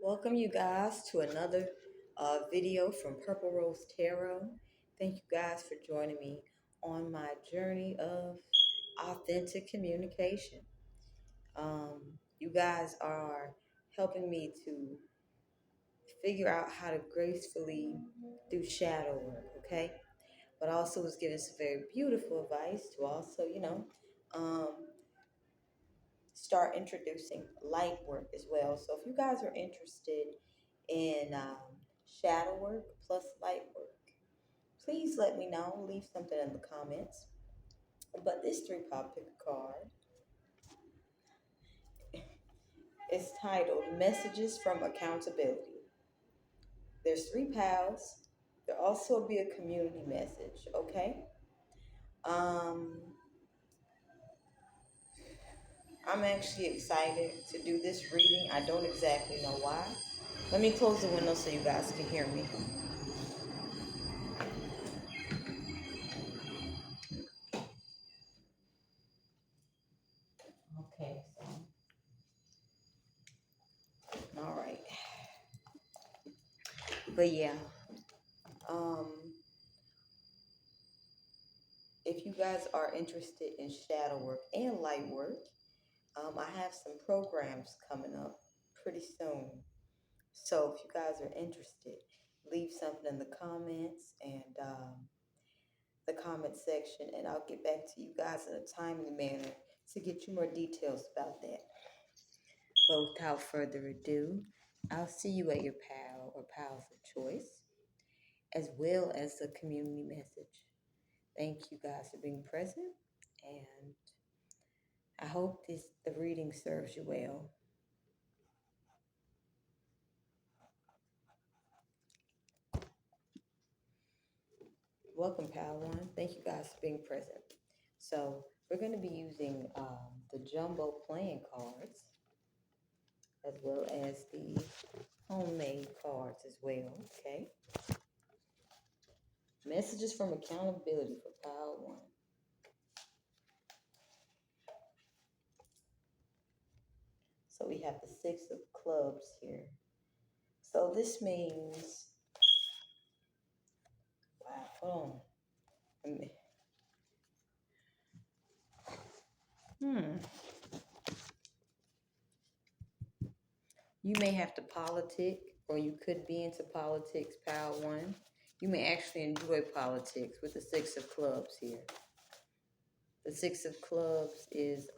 Welcome you guys to another video from Purple Rose Tarot. Thank you guys for joining me on my journey of authentic communication. You guys are helping me to figure out how to gracefully do shadow work, okay? But also was giving some very beautiful advice to also, um, start introducing light work as well. So if you guys are interested in shadow work plus light work, please let me know. Leave something in the comments. But this three-pop pick a card is titled Messages from Accountability. There's three pals. There'll also be a community message, okay? Um, I'm actually excited to do this reading. I don't exactly know why. Let me close the window so you guys can hear me. Okay, so all right. But yeah, um, if you guys are interested in shadow work and light work, I have some programs coming up pretty soon. So if you guys are interested, leave something in the comments and the comment section, and I'll get back to you guys in a timely manner to get you more details about that. But without further ado, I'll see you at your pal or pals of choice, as well as the community message. Thank you guys for being present, and I hope the reading serves you well. Welcome, pal one. Thank you guys for being present. So we're going to be using the jumbo playing cards as well as the homemade cards as well. Okay. Messages from accountability for pile one. So we have the six of clubs here. So this means, wow, hold on. Hmm. You may have to politic, or you could be into politics, pile one. You may actually enjoy politics with the six of clubs here. The six of clubs is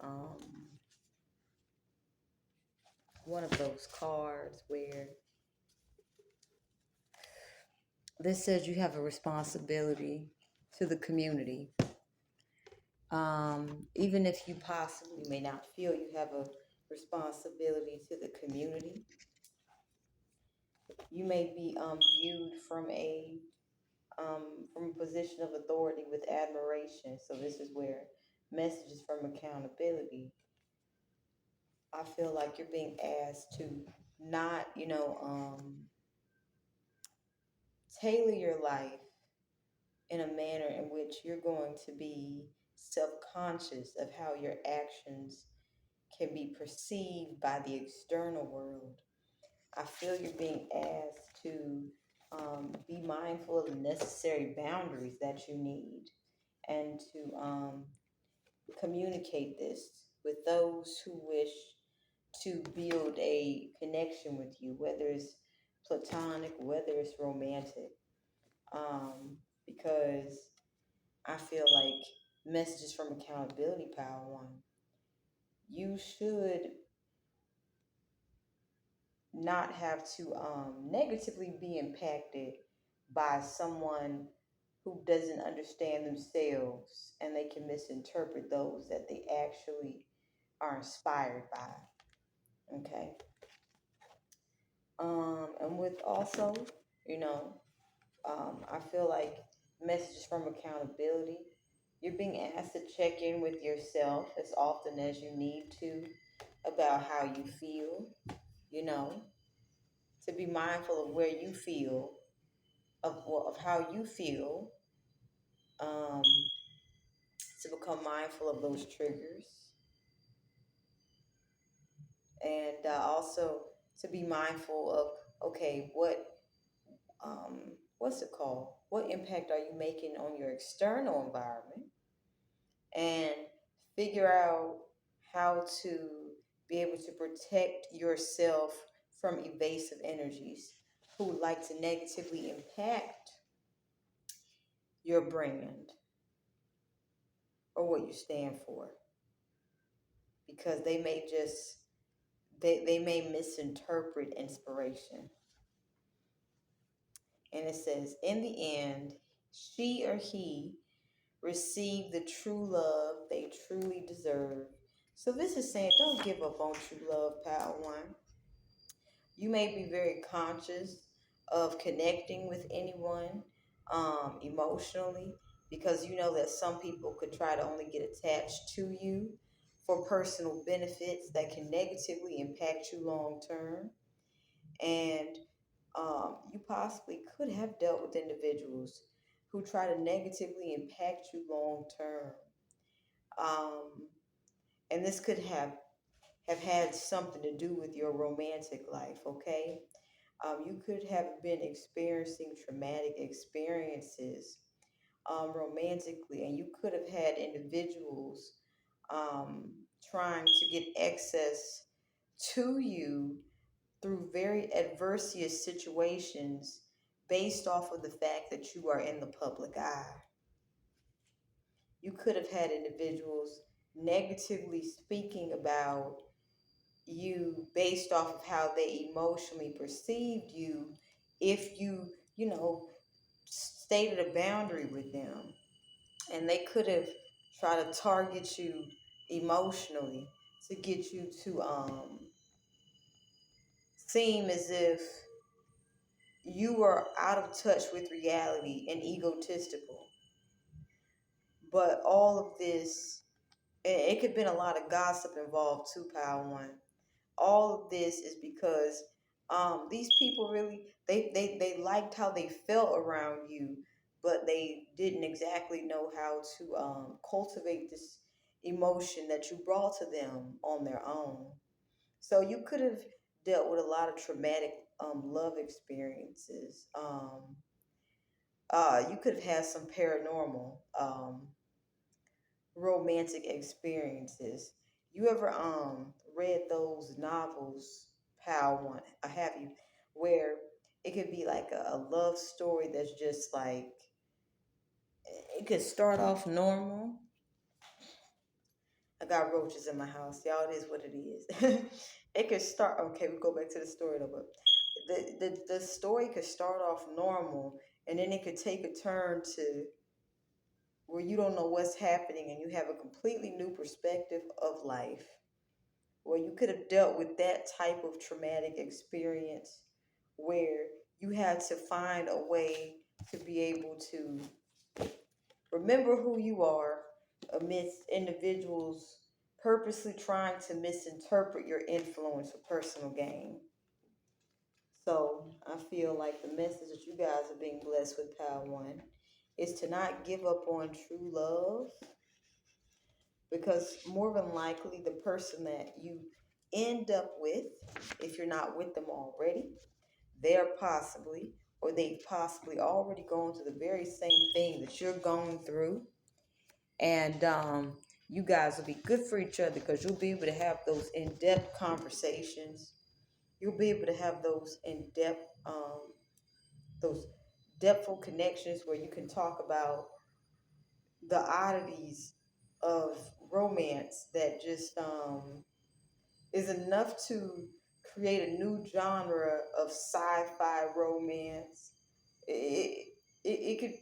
one of those cards where this says you have a responsibility to the community. Even if you possibly may not feel you have a responsibility to the community, you may be viewed from a position of authority with admiration. So this is where messages from accountability. I feel like you're being asked to not, tailor your life in a manner in which you're going to be self-conscious of how your actions can be perceived by the external world. I feel you're being asked to be mindful of the necessary boundaries that you need and to communicate this with those who wish to build a connection with you, whether it's platonic, whether it's romantic. Because I feel like messages from accountability power one, you should not have to negatively be impacted by someone who doesn't understand themselves and they can misinterpret those that they actually are inspired by. Okay. And with also, you know, I feel like messages from accountability, you're being asked to check in with yourself as often as you need to about how you feel, you know, to be mindful of where you feel, of how you feel, um, to become mindful of those triggers. And also to be mindful of, okay, what's it called? What impact are you making on your external environment? And figure out how to be able to protect yourself from evasive energies who like to negatively impact your brand or what you stand for, because they may misinterpret inspiration. And it says, in the end, she or he receive the true love they truly deserve. So this is saying, don't give up on true love, pal one. You may be very conscious of connecting with anyone emotionally, because you know that some people could try to only get attached to you for personal benefits that can negatively impact you long term. And you possibly could have dealt with individuals who try to negatively impact you long term. Um, and this could have had something to do with your romantic life, okay? You could have been experiencing traumatic experiences romantically, and you could have had individuals um, trying to get access to you through very adverse situations based off of the fact that you are in the public eye. You could have had individuals negatively speaking about you based off of how they emotionally perceived you if you stated a boundary with them. And they could have tried to target you emotionally to get you to seem as if you are out of touch with reality and egotistical. But all of this, it could have been a lot of gossip involved too, Power One. All of this is because these people really they liked how they felt around you, but they didn't exactly know how to cultivate this emotion that you brought to them on their own. So you could have dealt with a lot of traumatic love experiences. You could have had some paranormal romantic experiences. You ever read those novels, Pal One? I have you, where it could be like a love story that's just like it could start off normal. I got roaches in my house, y'all. It is what it is. It could start. Okay, we go back to the story though, but the story could start off normal, and then it could take a turn to where you don't know what's happening, and you have a completely new perspective of life, where you could have dealt with that type of traumatic experience where you had to find a way to be able to remember who you are amidst individuals purposely trying to misinterpret your influence for personal gain. So I feel like the message that you guys are being blessed with, Power One, is to not give up on true love, because more than likely the person that you end up with, if you're not with them already, they're possibly or they've possibly already gone through the very same thing that you're going through. And you guys will be good for each other because you'll be able to have those in-depth conversations. You'll be able to have those depthful connections where you can talk about the oddities of romance that just is enough to create a new genre of sci-fi romance. It could.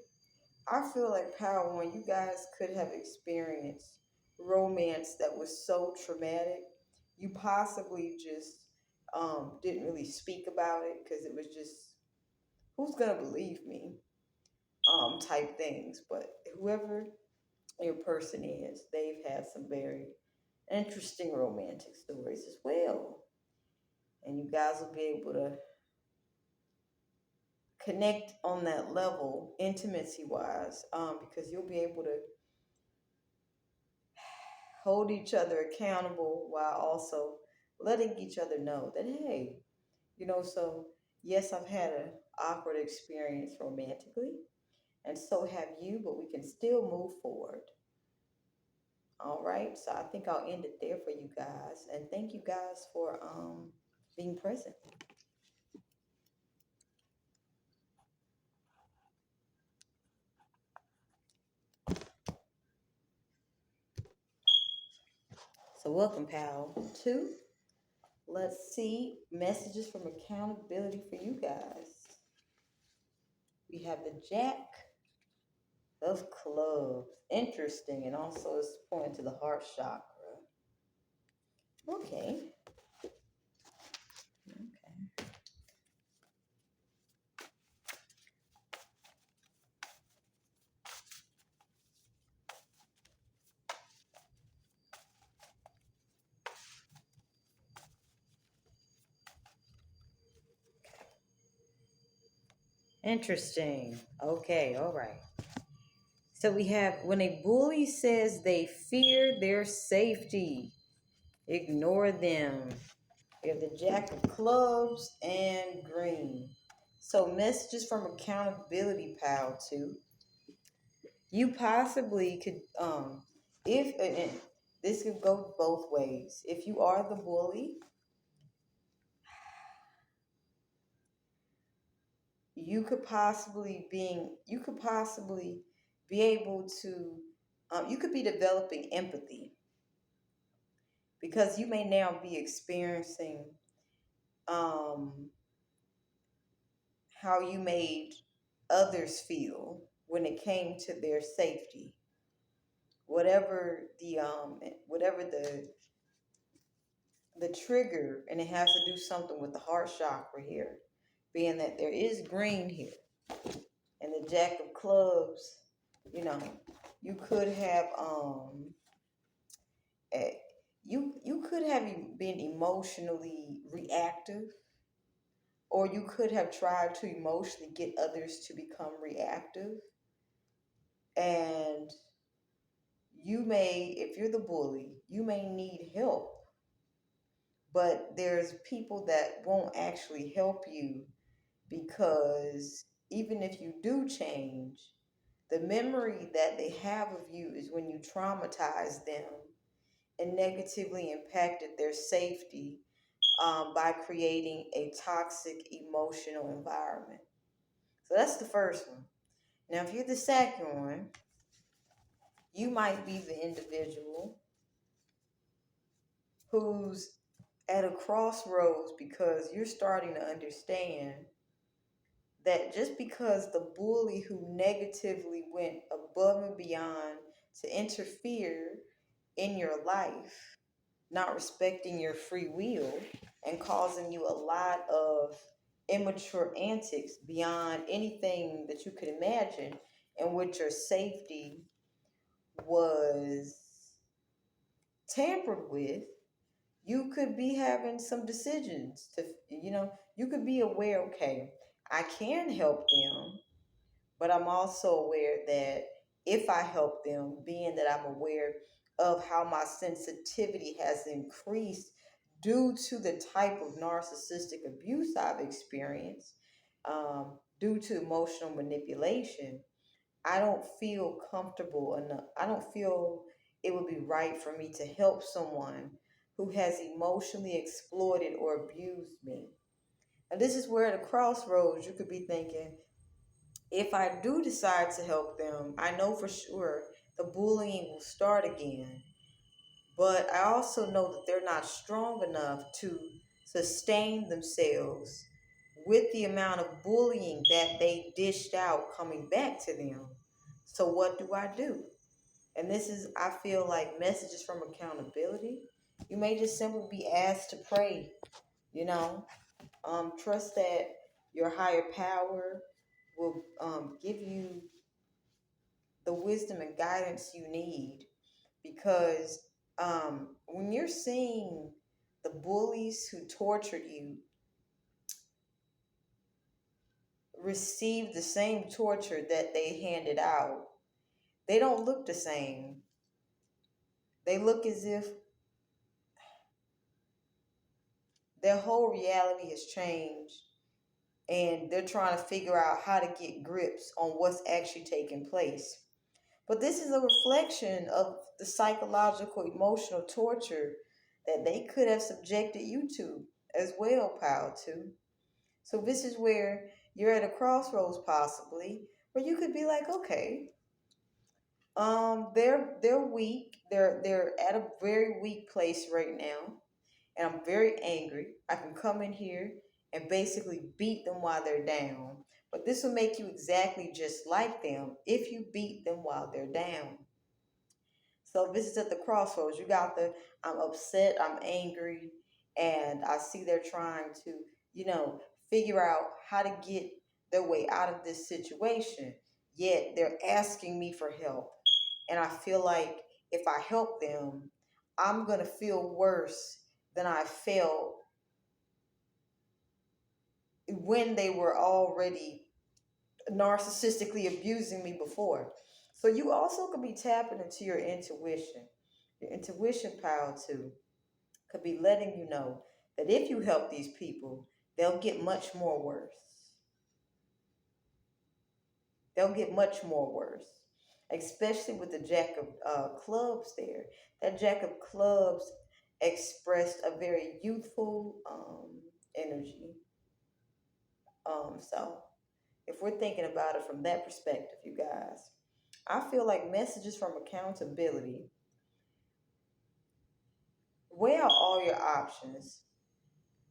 I feel like Power One, you guys could have experienced romance that was so traumatic. You possibly just didn't really speak about it because it was just, who's gonna believe me type things. But whoever your person is, they've had some very interesting romantic stories as well. And you guys will be able to connect on that level, intimacy wise, because you'll be able to hold each other accountable while also letting each other know that, hey, So yes, I've had an awkward experience romantically, and so have you, but we can still move forward. All right, so I think I'll end it there for you guys, and thank you guys for being present. So welcome, pal. Two. Let's see messages from accountability for you guys. We have the Jack of Clubs. Interesting, and also it's pointing to the heart chakra. Okay. Okay. Interesting. Okay, all right. So we have when a bully says they fear their safety, ignore them. We have the Jack of Clubs and Green. So messages from accountability, pal, too. You possibly could, if and this could go both ways. If you are the bully, you could possibly be able to, you could be developing empathy because you may now be experiencing um, how you made others feel when it came to their safety. Whatever the trigger, and it has to do something with the heart chakra here, being that there is green here, and the Jack of Clubs. You know, you could have eh, you could have been emotionally reactive, or you could have tried to emotionally get others to become reactive, and if you're the bully, you may need help, but there's people that won't actually help you because even if you do change, the memory that they have of you is when you traumatized them and negatively impacted their safety by creating a toxic emotional environment. So that's the first one. Now, if you're the second one, you might be the individual who's at a crossroads because you're starting to understand that just because the bully who negatively went above and beyond to interfere in your life, not respecting your free will, and causing you a lot of immature antics beyond anything that you could imagine, in which your safety was tampered with, you could be having some decisions to, you could be aware, okay, I can help them, but I'm also aware that if I help them, being that I'm aware of how my sensitivity has increased due to the type of narcissistic abuse I've experienced, due to emotional manipulation, I don't feel comfortable enough. I don't feel it would be right for me to help someone who has emotionally exploited or abused me. And this is where at a crossroads you could be thinking, if I do decide to help them, I know for sure the bullying will start again. But I also know that they're not strong enough to sustain themselves with the amount of bullying that they dished out coming back to them. So what do I do? And this is, I feel like, messages from accountability. You may just simply be asked to pray, you know, trust that your higher power will give you the wisdom and guidance you need, because when you're seeing the bullies who tortured you receive the same torture that they handed out, they don't look the same. They look as if Their whole reality has changed, and they're trying to figure out how to get grips on what's actually taking place. But this is a reflection of the psychological, emotional torture that they could have subjected you to as well, pal, too. So this is where you're at a crossroads, possibly, where you could be like, okay, they're weak. They're at a very weak place right now, and I'm very angry. I can come in here and basically beat them while they're down. But this will make you exactly just like them if you beat them while they're down. So this is at the crossroads. You got the I'm upset, I'm angry, and I see they're trying to, you know, figure out how to get their way out of this situation. Yet they're asking me for help. And I feel like if I help them, I'm going to feel worse than I felt when they were already narcissistically abusing me before. So you also could be tapping into your intuition. Your intuition power too could be letting you know that if you help these people, they'll get much more worse. They'll get much more worse, especially with the Jack of Clubs there. That Jack of Clubs expressed a very youthful energy. So if we're thinking about it from that perspective, you guys, I feel like messages from accountability, weigh out all your options.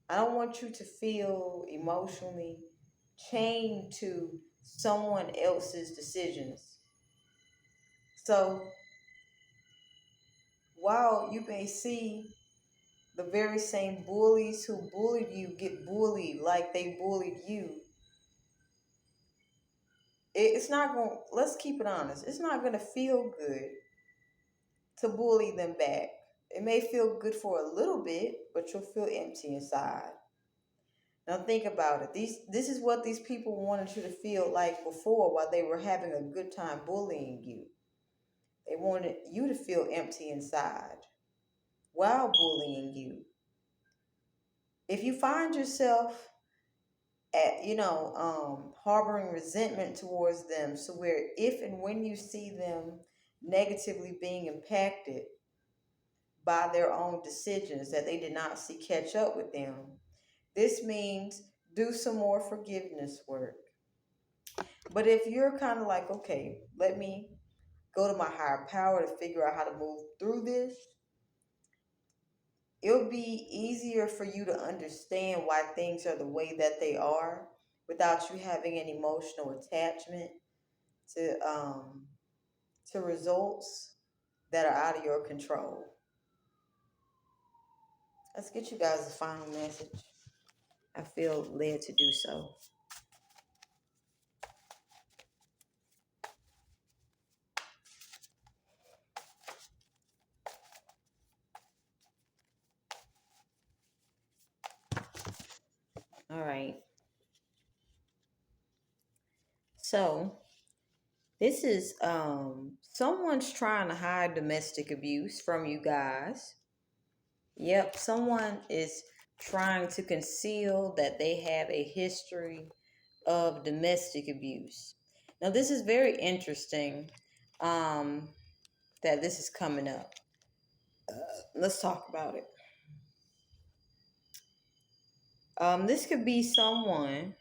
I don't want you to feel emotionally chained to someone else's decisions. So while you may see the very same bullies who bullied you get bullied like they bullied you, it's not going, let's keep it honest, it's not going to feel good to bully them back. It may feel good for a little bit, but you'll feel empty inside. Now think about it. This is what these people wanted you to feel like before while they were having a good time bullying you. They wanted you to feel empty inside while bullying you. If you find yourself at, harboring resentment towards them, so where if and when you see them negatively being impacted by their own decisions that they did not see catch up with them, this means do some more forgiveness work. But if you're kind of like, okay, let me go to my higher power to figure out how to move through this, it'll be easier for you to understand why things are the way that they are without you having an emotional attachment to results that are out of your control. Let's get you guys a final message. I feel led to do so. All right. So this is someone's trying to hide domestic abuse from you guys. Yep, someone is trying to conceal that they have a history of domestic abuse. Now, this is very interesting that this is coming up. Let's talk about it. This could be someone.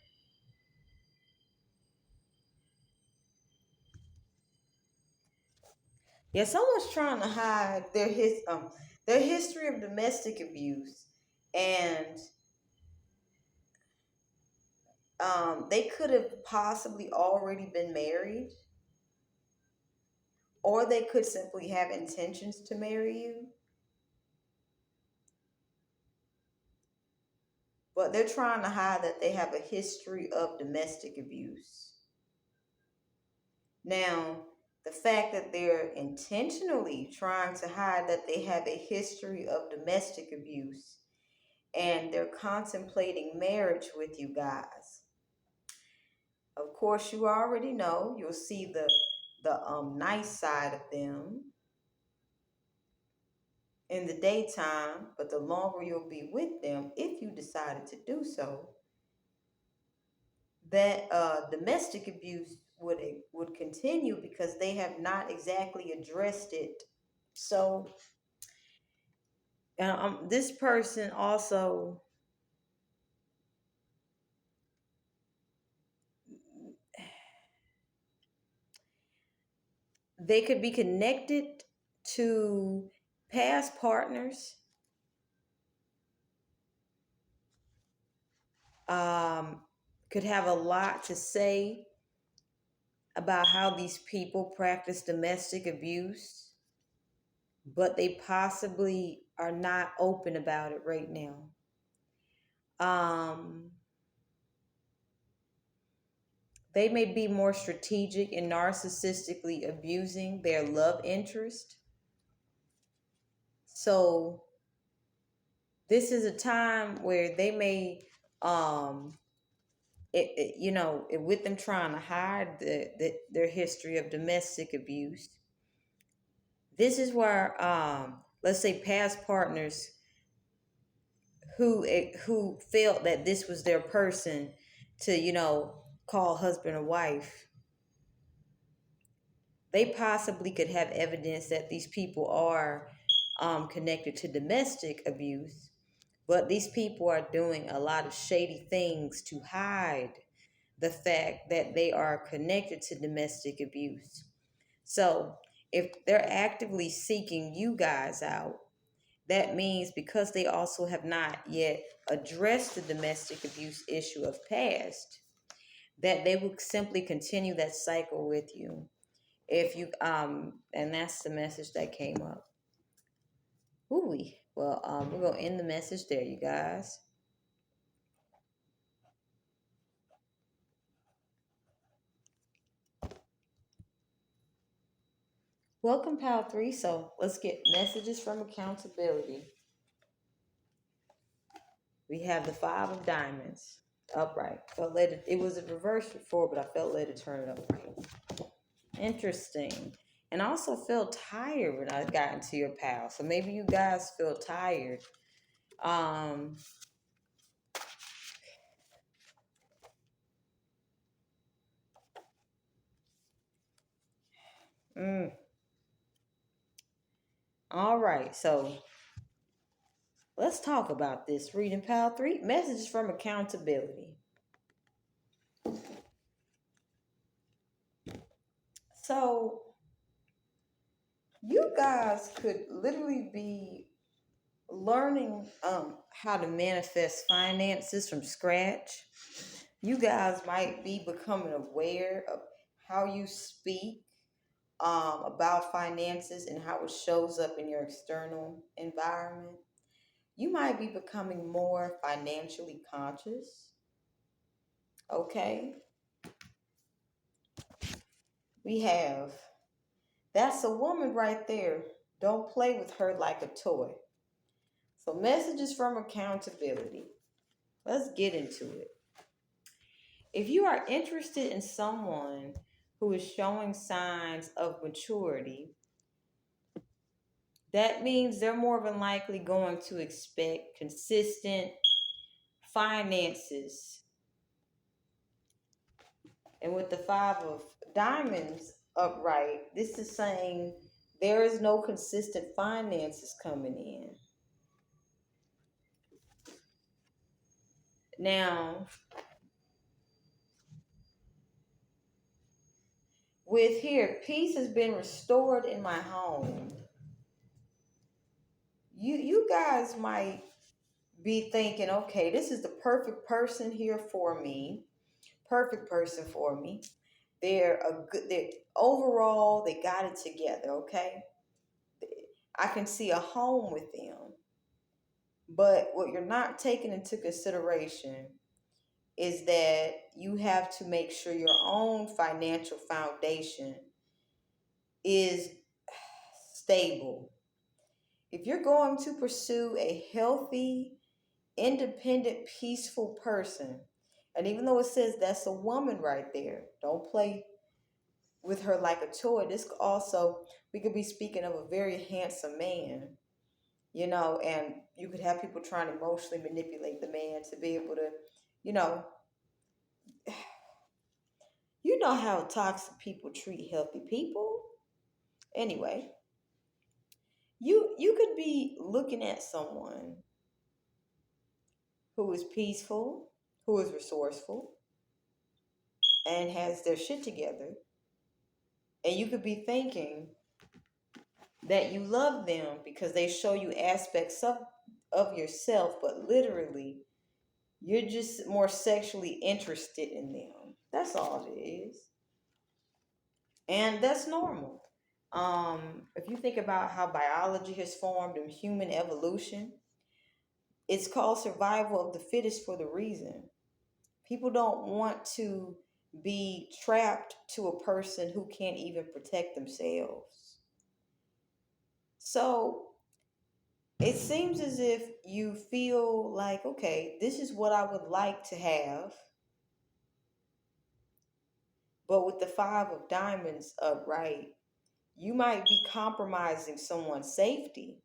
Yeah, someone's trying to hide their history of domestic abuse, and they could have possibly already been married, or they could simply have intentions to marry you, but they're trying to hide that they have a history of domestic abuse. Now, the fact that they're intentionally trying to hide that they have a history of domestic abuse and they're contemplating marriage with you guys. Of course, you already know, you'll see the nice side of them, in the daytime, but the longer you'll be with them, if you decided to do so, that domestic abuse would continue because they have not exactly addressed it. So this person also, they could be connected to past partners, um, could have a lot to say about how these people practice domestic abuse, but they possibly are not open about it right now. Um, they may be more strategic in narcissistically abusing their love interest. So this is a time where they may, with them trying to hide their history of domestic abuse. This is where, let's say, past partners who felt that this was their person to, call husband or wife, they possibly could have evidence that these people are connected to domestic abuse, but these people are doing a lot of shady things to hide the fact that they are connected to domestic abuse. So if they're actively seeking you guys out, that means because they also have not yet addressed the domestic abuse issue of past, that they will simply continue that cycle with you. If you and that's the message that came up. Ooh, well, we're gonna end the message there, you guys. Welcome, Pal 3. So let's get messages from accountability. We have the 5 of Diamonds upright. Felt led it was a reverse before, but I felt led to turn it upright. Interesting. And I also felt tired when I got into your pal. So maybe you guys feel tired. Um, mm, all right. So let's talk about this. Reading Pal 3, messages from accountability. So you guys could literally be learning how to manifest finances from scratch. You guys might be becoming aware of how you speak about finances and how it shows up in your external environment. You might be becoming more financially conscious. Okay. We have, that's a woman right there. Don't play with her like a toy. So, messages from accountability. Let's get into it. If you are interested in someone who is showing signs of maturity, that means they're more than likely going to expect consistent finances. And with the 5 of Diamonds upright, this is saying there is no consistent finances coming in. Now, with here, peace has been restored in my home. You guys might be thinking, okay, this is the perfect person here for me. Perfect person for me. They're overall, they got it together, okay? I can see a home with them. But what you're not taking into consideration is that you have to make sure your own financial foundation is stable. If you're going to pursue a healthy, independent, peaceful person, and even though it says that's a woman right there, don't play with her like a toy. This also, we could be speaking of a very handsome man. and you could have people trying to emotionally manipulate the man to be able to, you know, how toxic people treat healthy people. Anyway, you could be looking at someone who is peaceful, who is resourceful, and has their shit together, and you could be thinking that you love them because they show you aspects of yourself, but literally you're just more sexually interested in them. That's all it is. And that's normal. If you think about how biology has formed and human evolution, it's called survival of the fittest for the reason. People don't want to be trapped to a person who can't even protect themselves. So it seems as if you feel like, okay, this is what I would like to have, but with the five of diamonds upright, you might be compromising someone's safety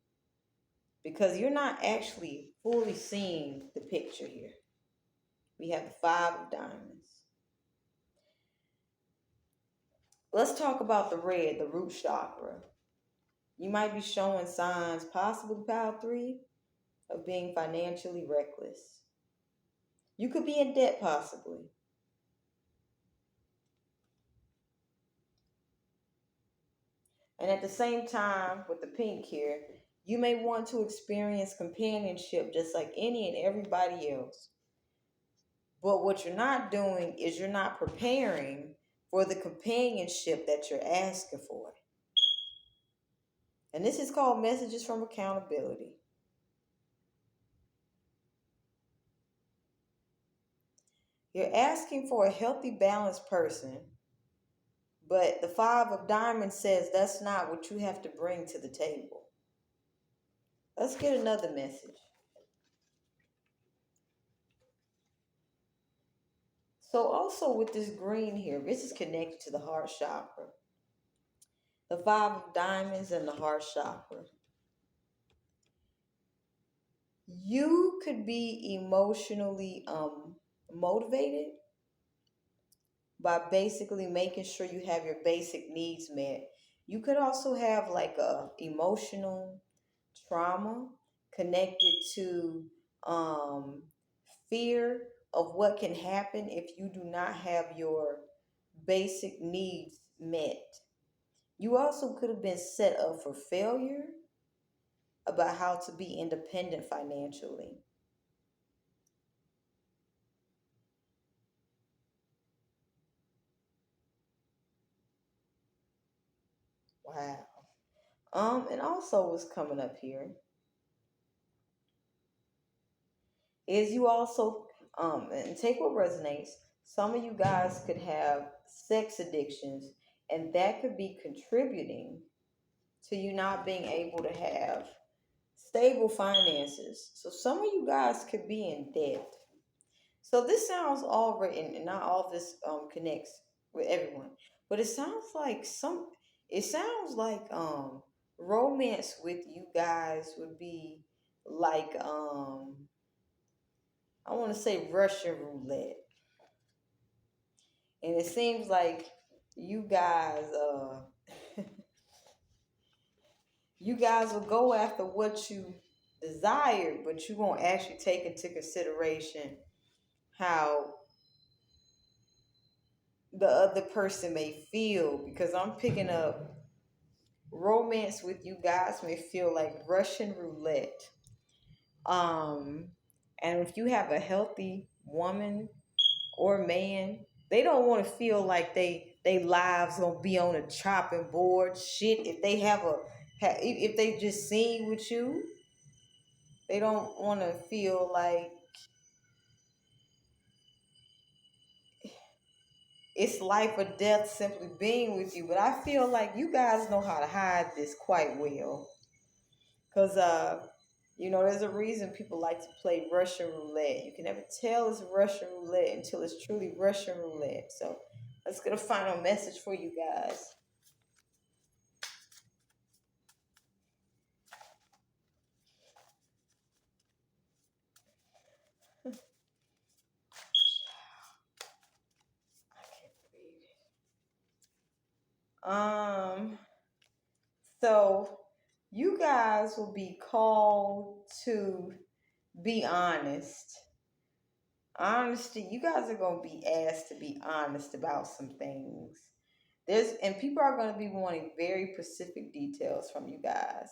because you're not actually fully seeing the picture here. We have the five of diamonds. Let's talk about the red, the root chakra. You might be showing signs, possibly pile three, of being financially reckless. You could be in debt, possibly. And at the same time, with the pink here, you may want to experience companionship just like any and everybody else. But what you're not doing is you're not preparing for the companionship that you're asking for. And this is called messages from accountability. You're asking for a healthy, balanced person, but the five of diamonds says that's not what you have to bring to the table. Let's get another message. So also with this green here, this is connected to the heart chakra. The five of diamonds and the heart chakra. You could be emotionally motivated by basically making sure you have your basic needs met. You could also have like a emotional trauma connected to um, fear of what can happen if you do not have your basic needs met. You also could have been set up for failure about how to be independent financially. Wow. And also what's coming up here is you also and take what resonates. Some of you guys could have sex addictions, and that could be contributing to you not being able to have stable finances. So some of you guys could be in debt. So this sounds all written, and not all of this connects with everyone, but it sounds like romance with you guys would be like I want to say Russian roulette, and it seems like you guys you guys will go after what you desire, but you won't actually take into consideration how the other person may feel, because I'm picking up romance with you guys may feel like Russian roulette. Um, and if you have a healthy woman or man, they don't want to feel like they lives gonna be on a chopping board. Shit, if they have if they just seen with you, they don't want to feel like it's life or death simply being with you. But I feel like you guys know how to hide this quite well. Because, there's a reason people like to play Russian roulette. You can never tell it's Russian roulette until it's truly Russian roulette. So let's get a final message for you guys. Um, so you guys will be called to be honest. Honesty, you guys are going to be asked to be honest about some things. And people are going to be wanting very specific details from you guys.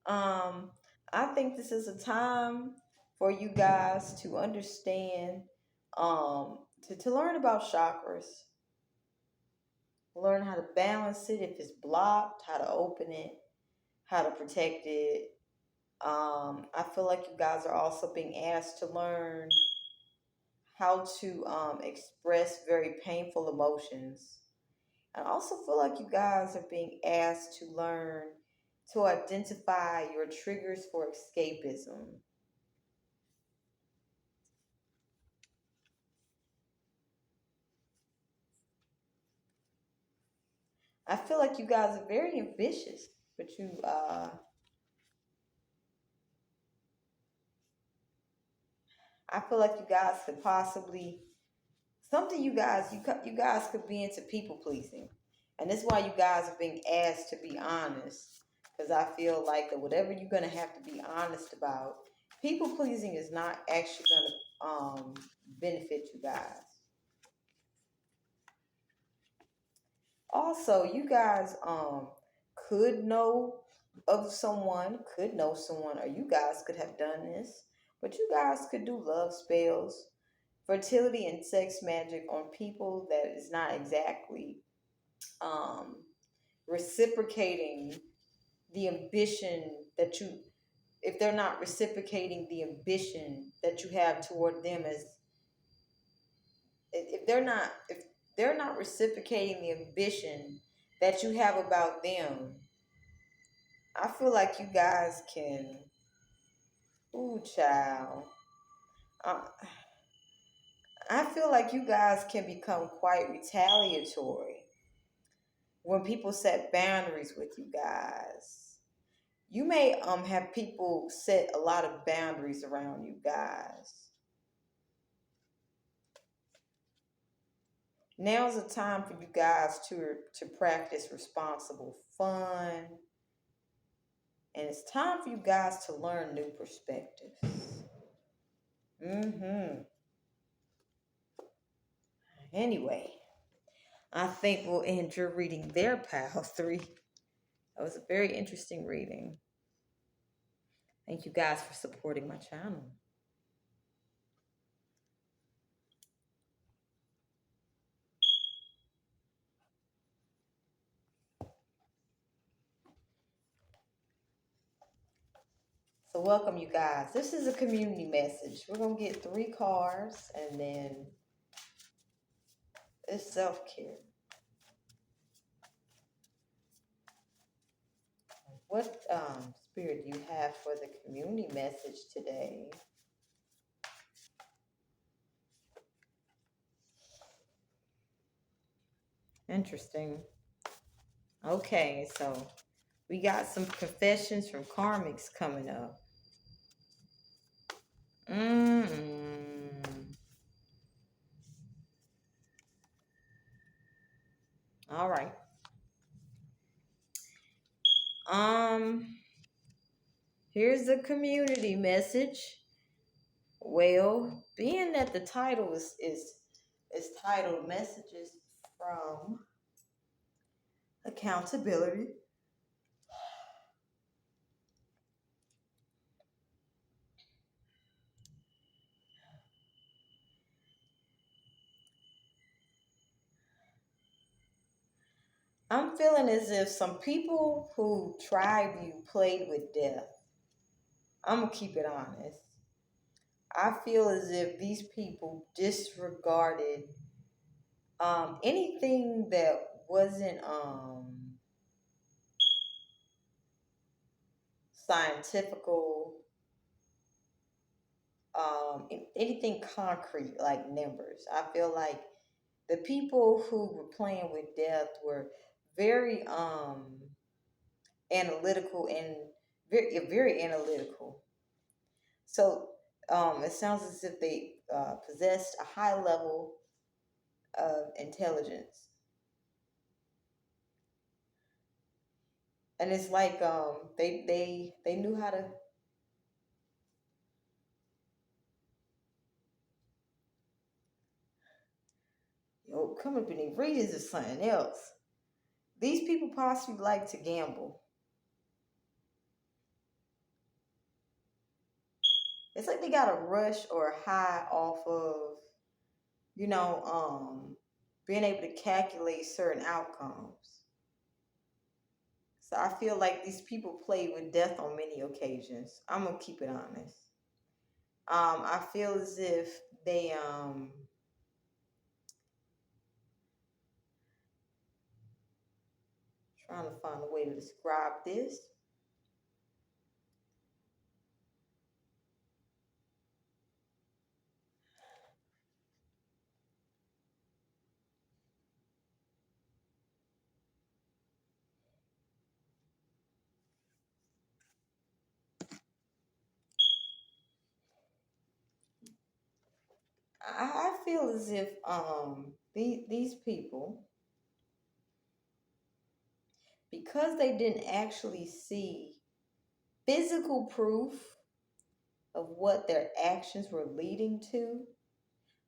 Um, I think this is a time for you guys to understand, to learn about chakras, learn how to balance it if it's blocked, how to open it, how to protect it. I feel like you guys are also being asked to learn how to express very painful emotions. I also feel like you guys are being asked to learn to identify your triggers for escapism. I feel like you guys are very ambitious, but I feel like you guys could possibly something you guys could be into people pleasing, and this is why you guys are being asked to be honest. Because I feel like that whatever you're gonna have to be honest about, people pleasing is not actually gonna benefit you guys. Also, you guys could know could know someone, or you guys could have done this, but you guys could do love spells, fertility and sex magic on people that is not exactly um, reciprocating the ambition that you, if they're not reciprocating the ambition that you have toward them, as if they're not reciprocating the ambition that you have about them. I feel like you guys can, ooh child, uh, I feel like you guys can become quite retaliatory when people set boundaries with you guys. You may have people set a lot of boundaries around you guys. Now's the time for you guys to practice responsible fun, and it's time for you guys to learn new perspectives. Anyway, I think we'll end your reading there, pal. Three. That was a very interesting reading. Thank you guys for supporting my channel. So welcome you guys. This is a community message. We're gonna get three cards, and then it's self-care. What spirit do you have for the community message today? Interesting. Okay, so we got some confessions from karmics coming up. Mm-mm. All right. Um, Here's the community message. Well, being that the title is titled Messages from Accountability. I'm feeling as if some people who tried you played with death. I'm gonna keep it honest. I feel as if these people disregarded anything that wasn't scientifical, anything concrete like numbers. I feel like the people who were playing with death were very analytical and very analytical. So It sounds as if they possessed a high level of intelligence, and it's like they knew how to. Coming up in the readings is something else. These people possibly like to gamble. It's like they got a rush or a high off of, you know, being able to calculate certain outcomes. So I feel like these people play with death on many occasions. I'm gonna keep it honest. I feel as if they trying to find a way to describe this. I feel as if these people, because they didn't actually see physical proof of what their actions were leading to,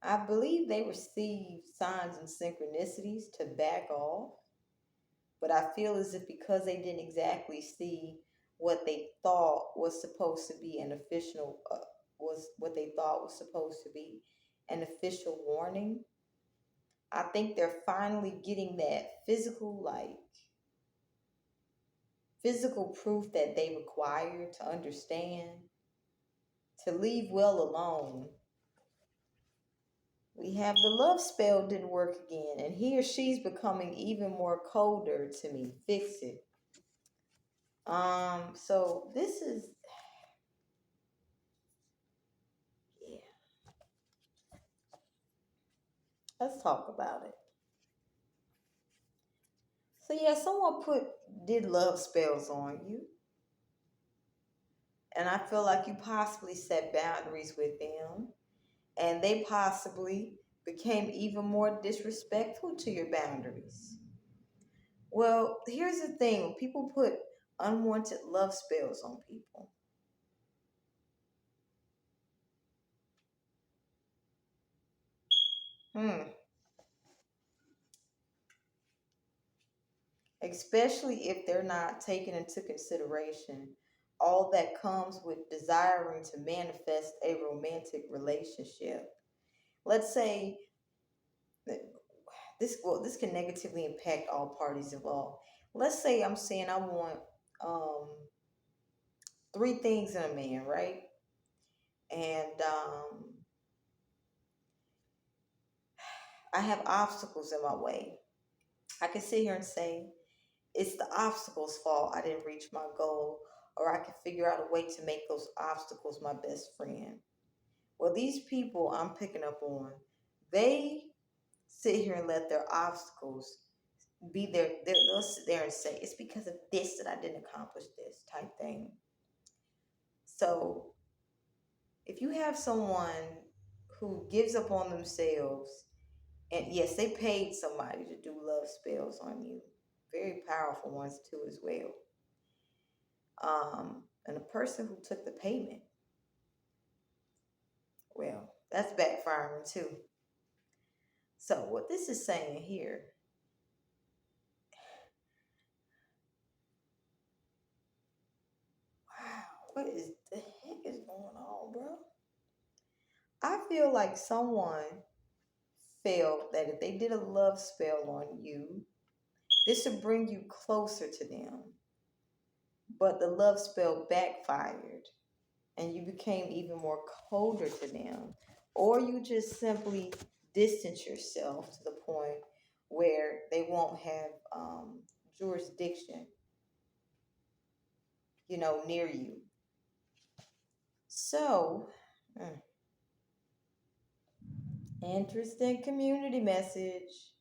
I believe they received signs and synchronicities to back off. But I feel as if because they didn't exactly see what they thought was supposed to be an official, was what they thought was supposed to be an official warning, I think they're finally getting that physical proof that they require to understand, to leave well alone. We have the love spell didn't work again, and he or she's becoming even more colder to me. Fix it. So this is, yeah. Let's talk about it. So yeah, someone did love spells on you, and I feel like you possibly set boundaries with them, and they possibly became even more disrespectful to your boundaries. Well, here's the thing: when people put unwanted love spells on people, hmm, especially if they're not taking into consideration all that comes with desiring to manifest a romantic relationship. Let's say that this can negatively impact all parties involved. Let's say I'm saying I want um, three things in a man, right? And I have obstacles in my way. I can sit here and say it's the obstacles' fault I didn't reach my goal, or I can figure out a way to make those obstacles my best friend. Well, these people I'm picking up on, they sit here and let their obstacles be there. They'll sit there and say, it's because of this that I didn't accomplish this type thing. So if you have someone who gives up on themselves, and yes, they paid somebody to do love spells on you, very powerful ones too, as well. And the person who took the payment, well, that's backfiring too. So what this is saying here, wow, what is the heck is going on, bro? I feel like someone felt that if they did a love spell on you, this would bring you closer to them. But the love spell backfired and you became even more colder to them. Or you just simply distance yourself to the point where they won't have jurisdiction, near you. So, mm, interesting community message.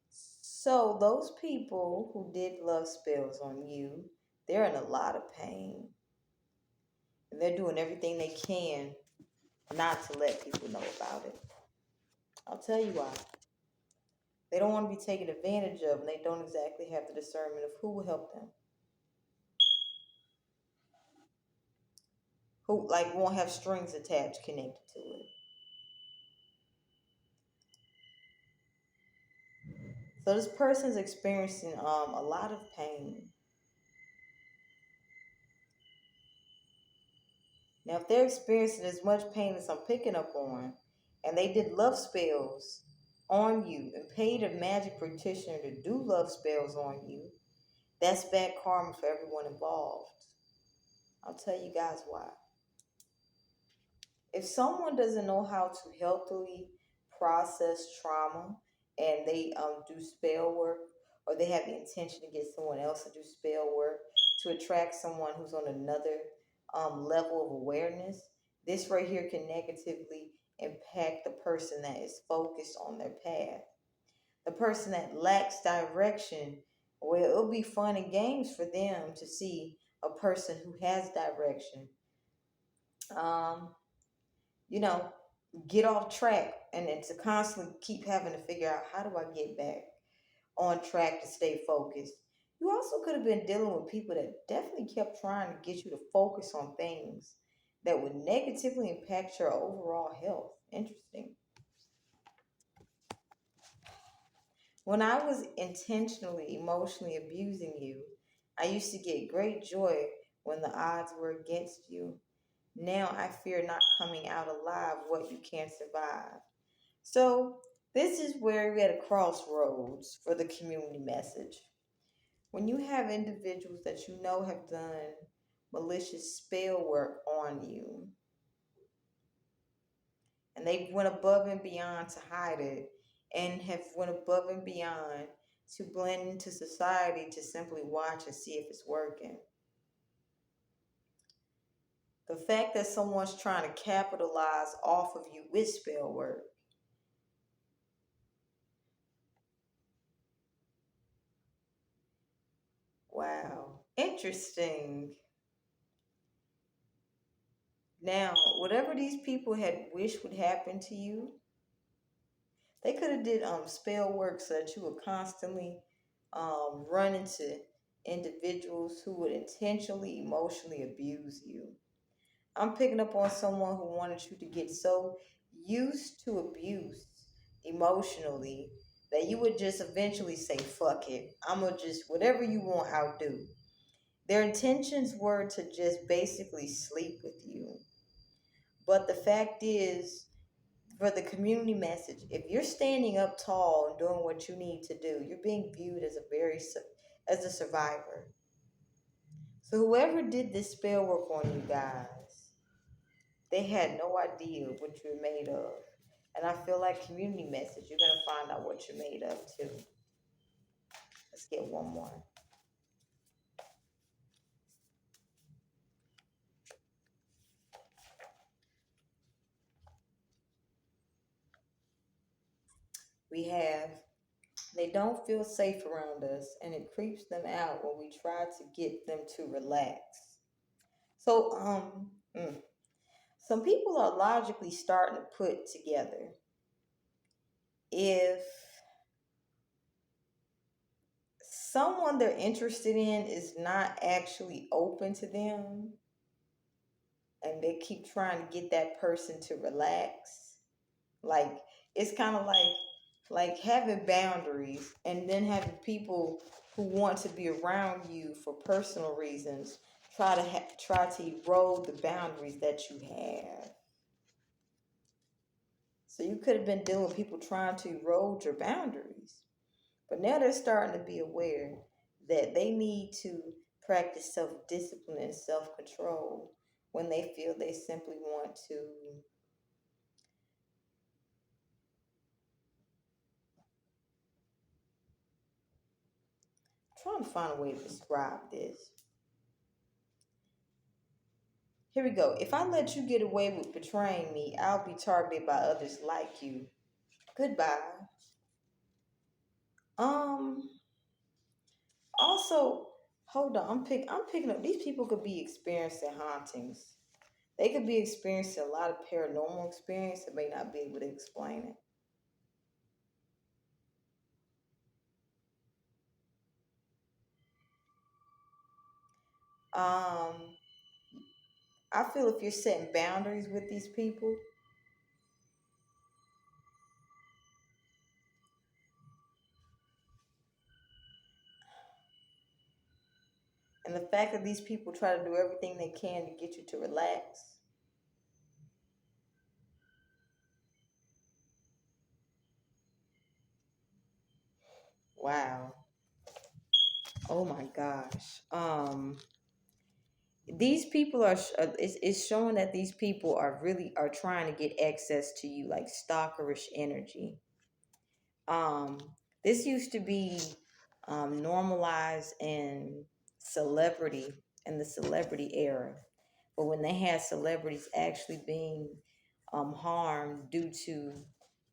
So, those people who did love spells on you, they're in a lot of pain. And they're doing everything they can not to let people know about it. I'll tell you why. They don't want to be taken advantage of, and they don't exactly have the discernment of who will help them. Who like won't have strings attached connected to it. So this person's experiencing a lot of pain. Now, if they're experiencing as much pain as I'm picking up on, and they did love spells on you and paid a magic practitioner to do love spells on you, that's bad karma for everyone involved. I'll tell you guys why. If someone doesn't know how to healthily process trauma and they do spell work, or they have the intention to get someone else to do spell work to attract someone who's on another level of awareness, this right here can negatively impact the person that is focused on their path. The person that lacks direction, well, it'll be fun and games for them to see a person who has direction. Um, you know, get off track, and to constantly keep having to figure out how do I get back on track to stay focused. You also could have been dealing with people that definitely kept trying to get you to focus on things that would negatively impact your overall health. Interesting. When I was intentionally emotionally abusing you, I used to get great joy when the odds were against you. Now I fear not coming out alive what you can't survive. So, this is where we're at a crossroads for the community message. When you have individuals that you know have done malicious spell work on you, and they went above and beyond to hide it, and have went above and beyond to blend into society to simply watch and see if it's working. The fact that someone's trying to capitalize off of you with spell work. Wow. Interesting. Now, whatever these people had wished would happen to you, they could have did spell work so that you would constantly run into individuals who would intentionally emotionally abuse you. I'm picking up on someone who wanted you to get so used to abuse emotionally that you would just eventually say, fuck it. I'm going to just, whatever you want, I'll do. Their intentions were to just basically sleep with you. But the fact is, for the community message, if you're standing up tall and doing what you need to do, you're being viewed as as a survivor. So whoever did this spell work on you guys, they had no idea what you're made of. And I feel like community message, you're gonna find out what you're made of too. Let's get one more. We have they don't feel safe around us, and it creeps them out when we try to get them to relax. So some people are logically starting to put together, if someone they're interested in is not actually open to them, and they keep trying to get that person to relax, like it's kind of like having boundaries and then having people who want to be around you for personal reasons try to erode the boundaries that you have. So you could have been dealing with people trying to erode your boundaries. But now they're starting to be aware that they need to practice self discipline and self control when they feel they simply want to. I'm trying to find a way to describe this. Here we go. If I let you get away with betraying me, I'll be targeted by others like you. Goodbye. Um. Also, hold on. I'm picking up. These people could be experiencing hauntings. They could be experiencing a lot of paranormal experience and may not be able to explain it. Um, I feel if you're setting boundaries with these people, and the fact that these people try to do everything they can to get you to relax. Wow. Oh my gosh. These people are. It's showing that these people are really are trying to get access to you, like stalkerish energy. Um, this used to be normalized celebrity in the celebrity era, but when they had celebrities actually being harmed due to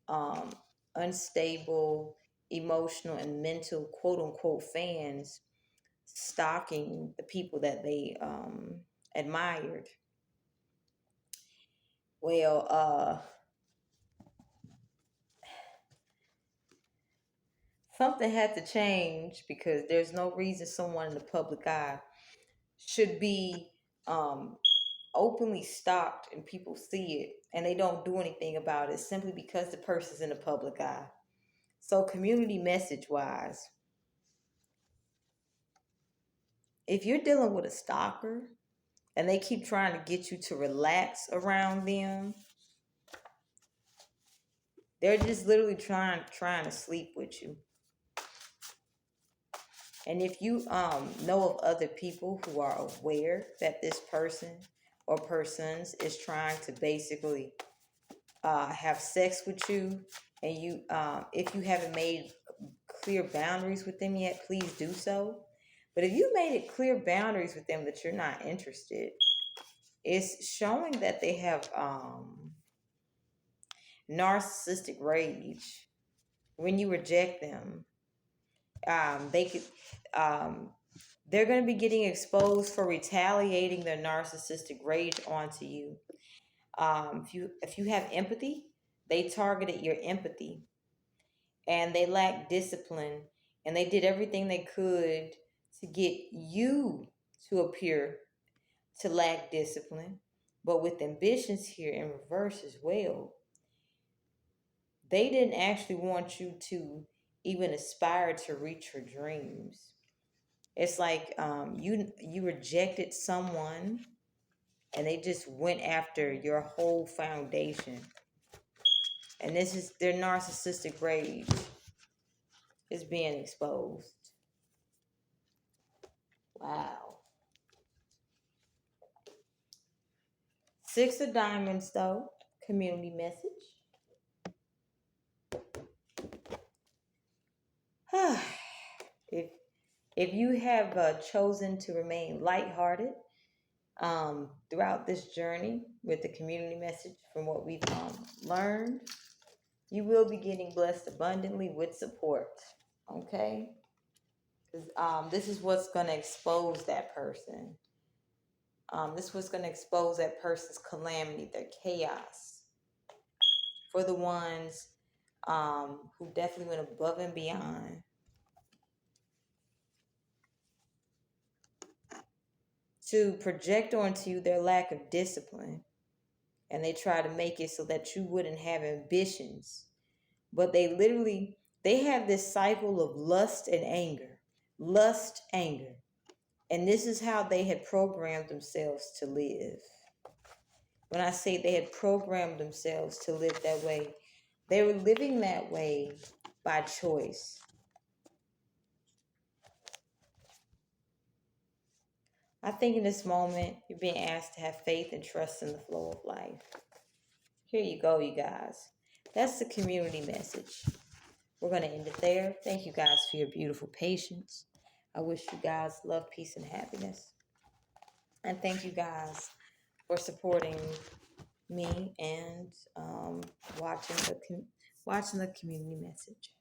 um, unstable emotional and mental quote unquote fans stalking the people that they admired. Well, something had to change because there's no reason someone in the public eye should be um, openly stalked and people see it and they don't do anything about it simply because the person's in the public eye. So, community message wise, if you're dealing with a stalker and they keep trying to get you to relax around them, they're just literally trying to sleep with you. And if you know of other people who are aware that this person or persons is trying to basically have sex with you, and you if you haven't made clear boundaries with them yet, please do so. But if you made it clear boundaries with them that you're not interested, it's showing that they have narcissistic rage. When you reject them, they could um, they're going to be getting exposed for retaliating their narcissistic rage onto you. If you have empathy, they targeted your empathy, and they lacked discipline, and they did everything they could to get you to appear to lack discipline. But with ambitions here in reverse as well, they didn't actually want you to even aspire to reach your dreams. It's like you rejected someone and they just went after your whole foundation. And this is their narcissistic rage is being exposed. Wow. Six of Diamonds though, community message. if if you have chosen to remain lighthearted throughout this journey with the community message from what we've learned, you will be getting blessed abundantly with support. Okay? Because this is what's going to expose that person. This is what's going to expose that person's calamity, their chaos. For the ones who definitely went above and beyond to project onto you their lack of discipline. And they try to make it so that you wouldn't have ambitions. But they have this cycle of lust and anger. Lust, anger. And this is how they had programmed themselves to live. When I say they had programmed themselves to live that way, they were living that way by choice. I think in this moment, you're being asked to have faith and trust in the flow of life. Here you go, you guys. That's the community message. We're going to end it there. Thank you guys for your beautiful patience. I wish you guys love, peace, and happiness. And thank you guys for supporting me and watching the community message.